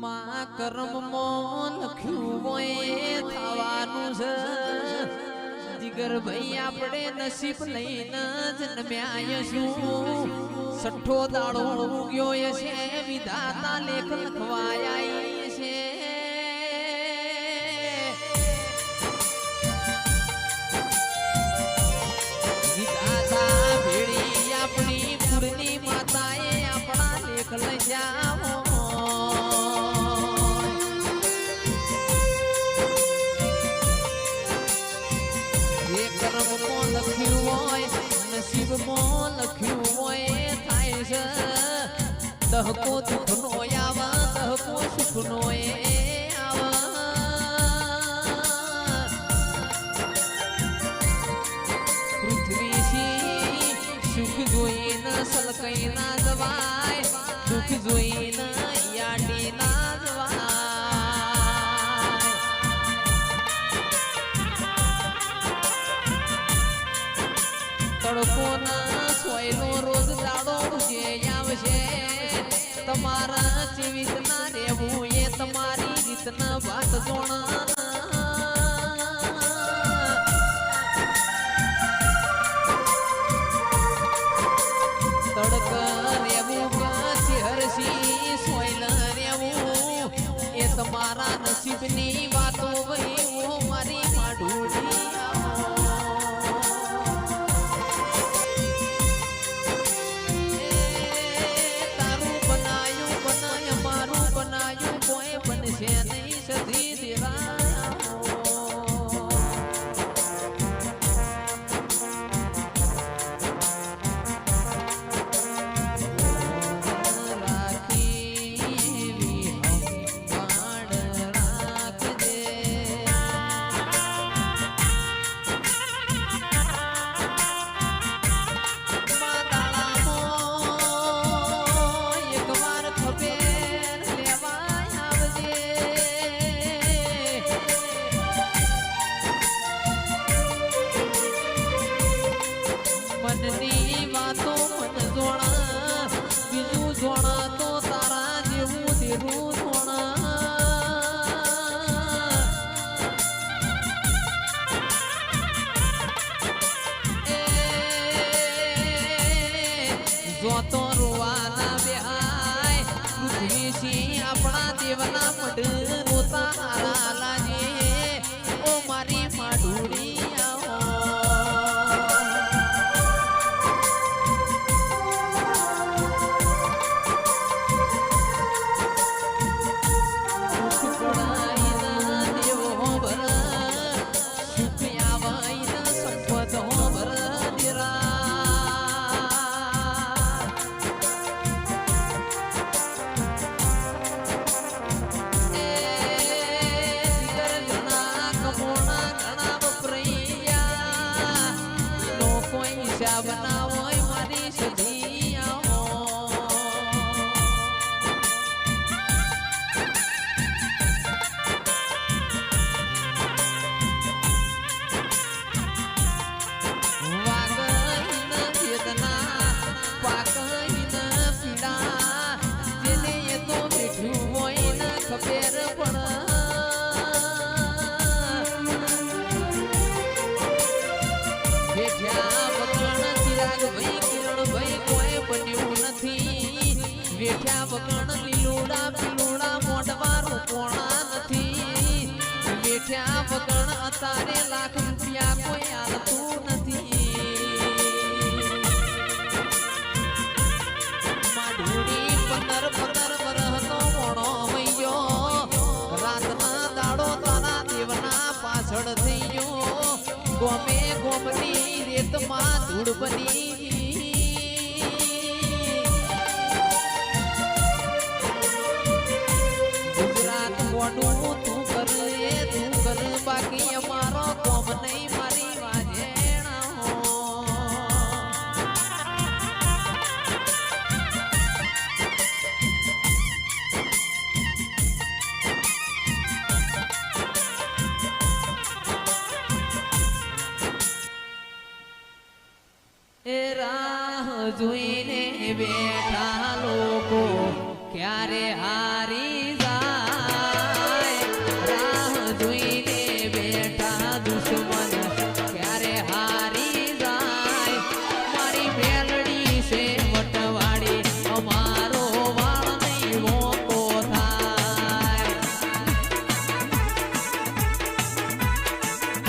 માં કર્મમાં લખ્યું હોય થવાનું છે જીગર ભાઈ આપણે નસીબ લઈને જન્મ્યા છું સઠ્ઠો દાડો ઉગ્યો છે વિધાતા લેખ લખવાયા છે વિધાતા ભેળી આપણી કુળની માતાએ આપણા લેખ લઈ જાઓ લખ્યું હોય નસીબમાં લખ્યું હોય થાય છે દહકો દુઃખનો આવા દહકો સુખનો પૃથ્વી સુખ જોઈને સલકઈ ના જવાય દુઃખ જોઈને યાડી ના જવાય તડકોના સોયનો રોજ દાડો જે આવશે તમારા જીવિતના રહેવું એ તમારી રીતના વાત જોણા તડક રહેવું હરસી સોયલ રહેવું એ તમારા નસીબની વાતો વહી મારી માઢુડી મનની વાતો મન જોણા બીજું જોણા તો તારા જેવું તેરું જોણા જોતો રોવાના બેહાય પૃથ્વી સિંહ આપણા દેવના મઢ રોતા હારા લાગે ઓ મારી માઢુડી બનાવો મારી સધી વાગહીન વેદના પાકહીન પીડા જેને એ તો મીઠું હોય ને ખબર વેઠ્યા વગણ લીલુડા પીલુડા મોઢવારું કોણા નથી વેઠ્યા વગણ અતારે લાખ રૂપિયા કોઈ હાલતું નથી માઢુડી 15 વરહનો મોણો વૈયો રાતના દાડો તારા દેવના પાછળ થઈ ગયો ગોમે ગોમની રેતમાં ધૂળ બની તું કર બાકી અમારો કોમ નહીં મારી વાજેણા એ રાહ જોઈને બેઠા લોકો ક્યારે આ